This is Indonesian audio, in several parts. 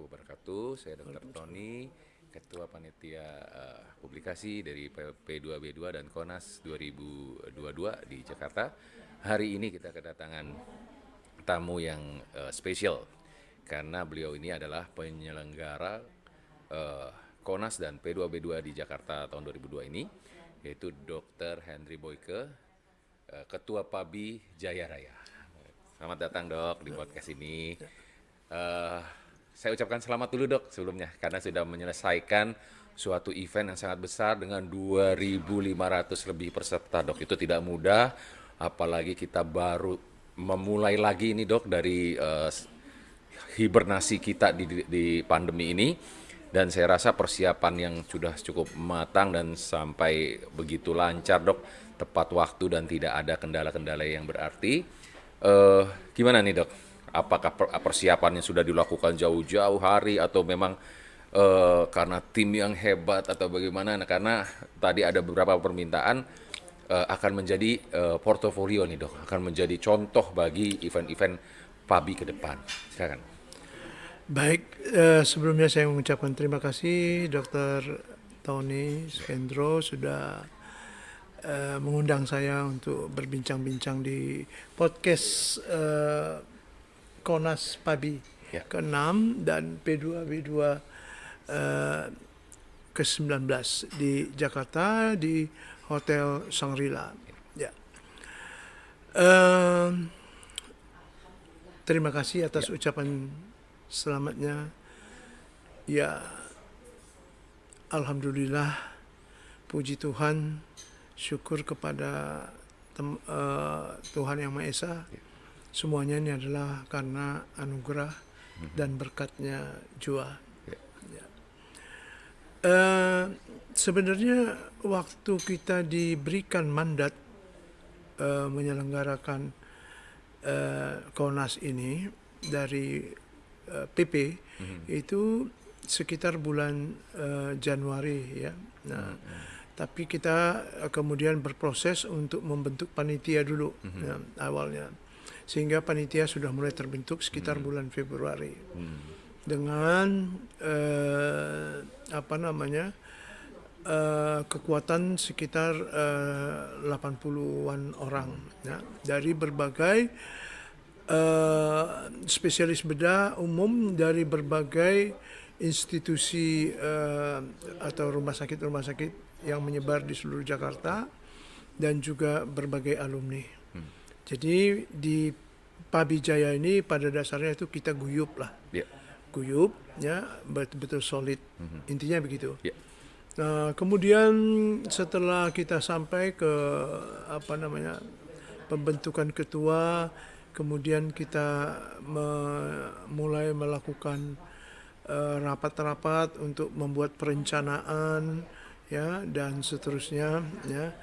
wabarakatuh. Saya Dr. Tony, Ketua Panitia Publikasi dari P2B2 dan KONAS 2022 di Jakarta. Hari ini kita kedatangan tamu yang spesial karena beliau ini adalah penyelenggara KONAS dan P2B2 di Jakarta tahun 2002 ini, yaitu Dr. Henry Boyke, Ketua PABI Jaya Raya. Selamat datang Dok di podcast ini. Saya ucapkan selamat dulu Dok sebelumnya karena sudah menyelesaikan suatu event yang sangat besar dengan 2.500 lebih peserta Dok. Itu tidak mudah, apalagi kita baru memulai lagi ini Dok dari hibernasi kita di pandemi ini. Dan saya rasa persiapan yang sudah cukup matang dan sampai begitu lancar Dok, tepat waktu dan tidak ada kendala-kendala yang berarti. Gimana nih Dok? Apakah persiapannya sudah dilakukan jauh-jauh hari atau memang karena tim yang hebat atau bagaimana? Nah, karena tadi ada beberapa permintaan akan menjadi portofolio nih Dok, akan menjadi contoh bagi event-event PABI ke depan. Silakan. Baik, sebelumnya saya mengucapkan terima kasih Dr. Tony Skendro sudah mengundang saya untuk berbincang-bincang di podcast KONAS PABI ke-6 dan P2B2 ke-19 di Jakarta di Hotel Shangri-La. Ya. Terima kasih atas ucapan selamatnya. Ya, alhamdulillah, puji Tuhan, syukur kepada Tuhan Yang Maha Esa. Semuanya ini adalah karena anugerah dan berkatnya jua. Ya. Sebenarnya waktu kita diberikan mandat menyelenggarakan KONAS ini dari PP itu sekitar bulan Januari ya. Nah, tapi kita kemudian berproses untuk membentuk panitia dulu ya, awalnya, sehingga panitia sudah mulai terbentuk sekitar bulan Februari dengan kekuatan sekitar 80-an orang ya, dari berbagai spesialis bedah umum dari berbagai institusi atau rumah sakit yang menyebar di seluruh Jakarta dan juga berbagai alumni. Jadi di PABI Jaya ini pada dasarnya itu kita guyup lah, guyup ya, betul-betul solid. Intinya begitu. Nah, kemudian setelah kita sampai ke pembentukan ketua, kemudian kita mulai melakukan rapat-rapat untuk membuat perencanaan ya, dan seterusnya ya.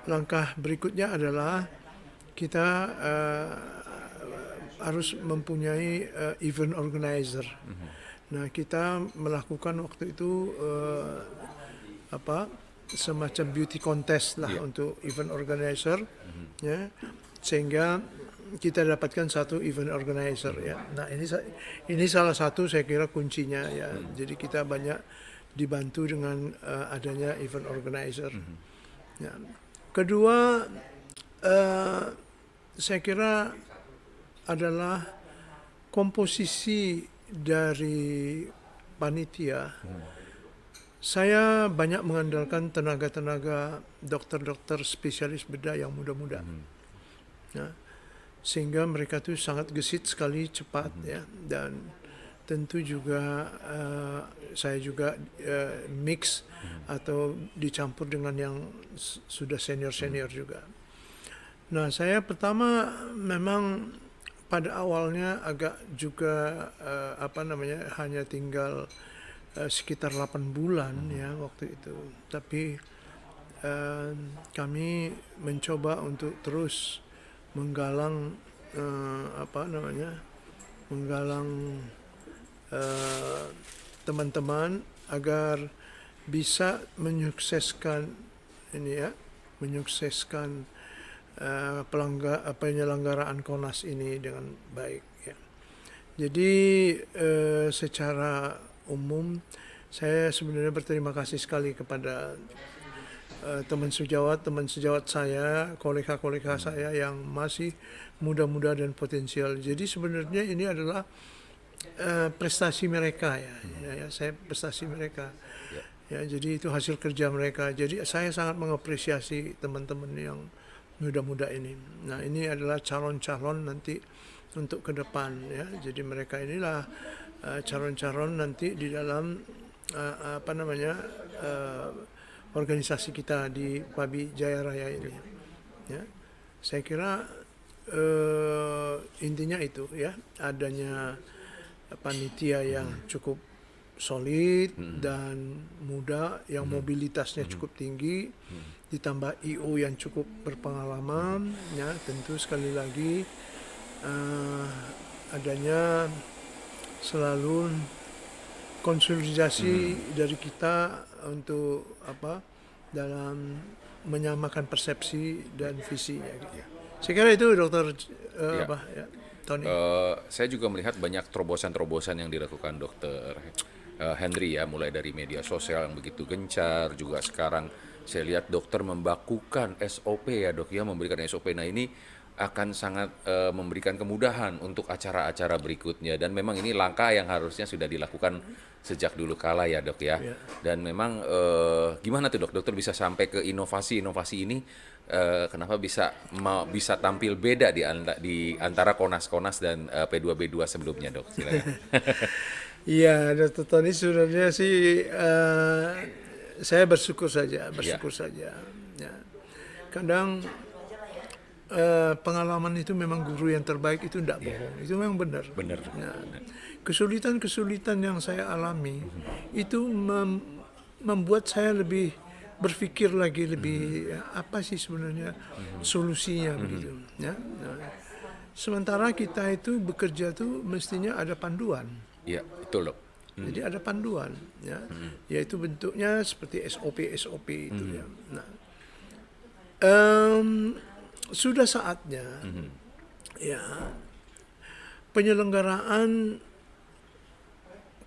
Langkah berikutnya adalah kita harus mempunyai event organizer. Nah, kita melakukan waktu itu semacam beauty contest lah untuk event organizer ya, sehingga kita dapatkan satu event organizer ya. Nah, ini salah satu saya kira kuncinya ya. Jadi kita banyak dibantu dengan adanya event organizer. Ya. Kedua, saya kira adalah komposisi dari panitia. Saya banyak mengandalkan tenaga-tenaga dokter-dokter spesialis bedah yang muda-muda. Ya. Sehingga mereka tuh sangat gesit sekali, cepat ya, dan tentu juga saya juga mix atau dicampur dengan yang sudah senior juga. Nah, saya pertama memang pada awalnya agak juga hanya tinggal sekitar 8 bulan ya waktu itu, tapi kami mencoba untuk terus menggalang teman-teman agar bisa menyukseskan penyelenggaraan KONAS ini dengan baik ya. Jadi secara umum saya sebenarnya berterima kasih sekali kepada teman sejawat saya, kolega-kolega saya yang masih muda-muda dan potensial. Jadi sebenarnya ini adalah prestasi mereka saya prestasi mereka. Ya, jadi itu hasil kerja mereka. Jadi saya sangat mengapresiasi teman-teman yang muda-muda ini. Nah, ini adalah calon-calon nanti untuk ke depan ya. Jadi mereka inilah calon-calon nanti di dalam organisasi kita di Pabi Jaya Raya ini. Ya. Saya kira intinya itu ya, adanya panitia yang cukup solid dan muda, yang mobilitasnya cukup tinggi, ditambah IO yang cukup berpengalaman, ya tentu sekali lagi adanya selalu konsolidasi dari kita untuk dalam menyamakan persepsi dan visi. Saya kira itu Dokter Tony. Saya juga melihat banyak terobosan-terobosan yang dilakukan Dokter Henry ya, mulai dari media sosial yang begitu gencar, juga sekarang saya lihat dokter membakukan SOP ya dok ya, memberikan SOP. Nah ini akan sangat memberikan kemudahan untuk acara-acara berikutnya, dan memang ini langkah yang harusnya sudah dilakukan sejak dulu kala ya dok ya. Dan memang gimana tuh dok, dokter bisa sampai ke inovasi-inovasi ini, kenapa bisa tampil beda di antara Konas dan P2B2 sebelumnya dok, silakan. Iya, Dr. Tony, sebenarnya sih saya bersyukur saja. Ya. Kadang pengalaman itu memang guru yang terbaik, itu tidak bohong, itu memang benar. Nah, kesulitan-kesulitan yang saya alami itu membuat saya lebih berpikir lagi, lebih apa sih sebenarnya solusinya begitu. Ya. Nah, sementara kita itu bekerja tuh mestinya ada panduan. Iya, betul dok. Jadi ada panduan, ya, yaitu bentuknya seperti SOP itu ya. Nah, sudah saatnya, ya, penyelenggaraan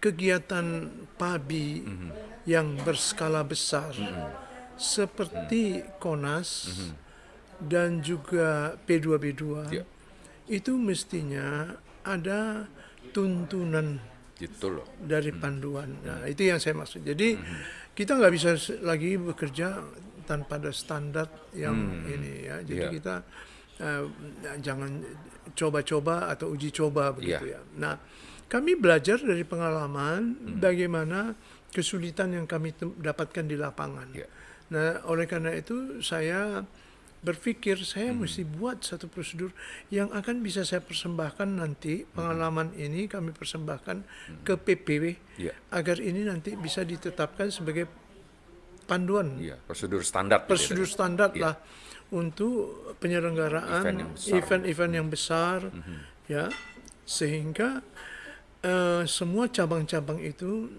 kegiatan PABI yang berskala besar seperti Konas dan juga P2B2 itu mestinya ada tuntunan dari panduan. Nah, itu yang saya maksud. Jadi kita nggak bisa lagi bekerja tanpa ada standar yang ini ya. Jadi kita jangan coba-coba atau uji coba begitu ya. Nah, kami belajar dari pengalaman bagaimana kesulitan yang kami dapatkan di lapangan. Nah, oleh karena itu saya berpikir saya mesti buat satu prosedur yang akan bisa saya persembahkan nanti, pengalaman ini kami persembahkan ke PPW agar ini nanti bisa ditetapkan sebagai panduan, prosedur standar lah untuk penyelenggaraan event-event yang besar, ya, sehingga semua cabang-cabang itu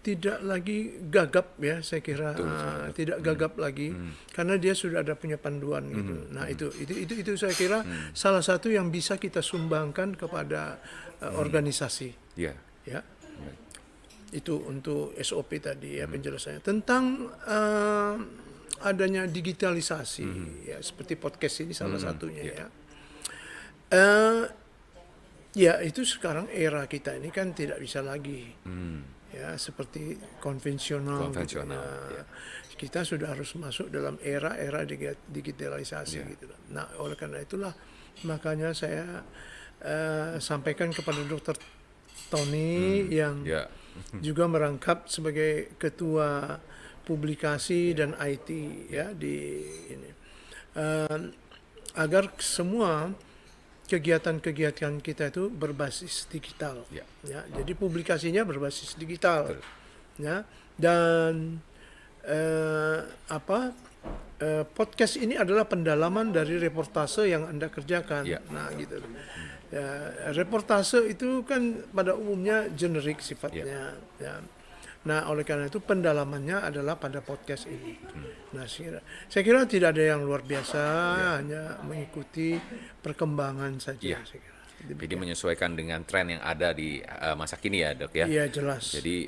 tidak lagi gagap ya, saya kira. Tidak gagap lagi karena dia sudah ada punya panduan gitu. Nah, itu saya kira salah satu yang bisa kita sumbangkan kepada organisasi. Ya. Itu untuk SOP tadi ya, penjelasannya tentang adanya digitalisasi ya, seperti podcast ini salah satunya ya. Ya, itu sekarang era kita ini kan tidak bisa lagi ya seperti konvensional gitu, ya. Kita sudah harus masuk dalam era digitalisasi gitu. Nah, oleh karena itulah makanya saya sampaikan kepada Dr. Tony yang juga merangkap sebagai ketua publikasi dan IT ya di ini, agar semua kegiatan-kegiatan kita itu berbasis digital, ya. Jadi publikasinya berbasis digital, ya. Dan podcast ini adalah pendalaman dari reportase yang Anda kerjakan. Nah, gitu. Ya, reportase itu kan pada umumnya generik sifatnya, ya. Nah, oleh karena itu pendalamannya adalah pada podcast ini. Nah, saya kira tidak ada yang luar biasa, hanya mengikuti perkembangan saja. Saya kira. Jadi menyesuaikan dengan tren yang ada di masa kini ya dok ya. Iya, jelas. Jadi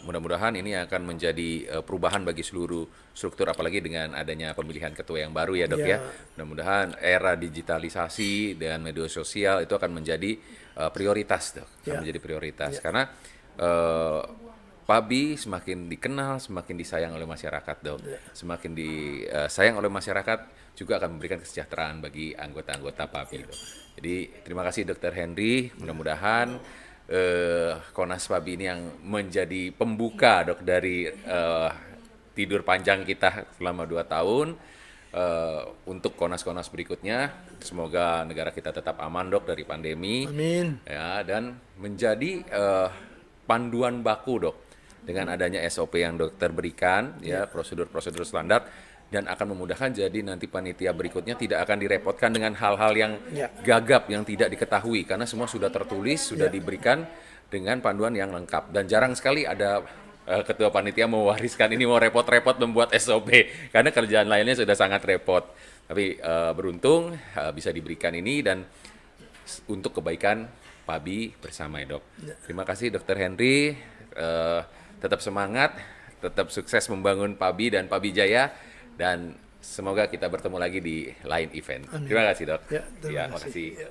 mudah-mudahan ini akan menjadi perubahan bagi seluruh struktur, apalagi dengan adanya pemilihan ketua yang baru ya dok ya. Ya. Mudah-mudahan era digitalisasi dan media sosial itu akan menjadi prioritas dok, akan Ya. menjadi prioritas karena PABI semakin dikenal, semakin disayang oleh masyarakat dok. Semakin disayang oleh masyarakat juga akan memberikan kesejahteraan bagi anggota-anggota PABI dok. Jadi terima kasih Dr. Henry, mudah-mudahan Konas PABI ini yang menjadi pembuka dok dari tidur panjang kita selama 2 tahun. Untuk Konas-Konas berikutnya, semoga negara kita tetap aman dok dari pandemi. Amin. Ya, dan menjadi panduan baku dok dengan adanya SOP yang dokter berikan ya, prosedur-prosedur standar, dan akan memudahkan jadi nanti panitia berikutnya tidak akan direpotkan dengan hal-hal yang gagap yang tidak diketahui karena semua sudah tertulis, sudah diberikan dengan panduan yang lengkap, dan jarang sekali ada ketua panitia mewariskan ini, mau repot-repot membuat SOP karena kerjaan lainnya sudah sangat repot. Tapi beruntung bisa diberikan ini dan untuk kebaikan PABI bersama ya dok. Terima kasih Dr. Henry, tetap semangat, tetap sukses membangun PABI dan PABI Jaya, dan semoga kita bertemu lagi di lain event. Amin. Terima kasih dok. Ya, terima kasih. kasih. Ya.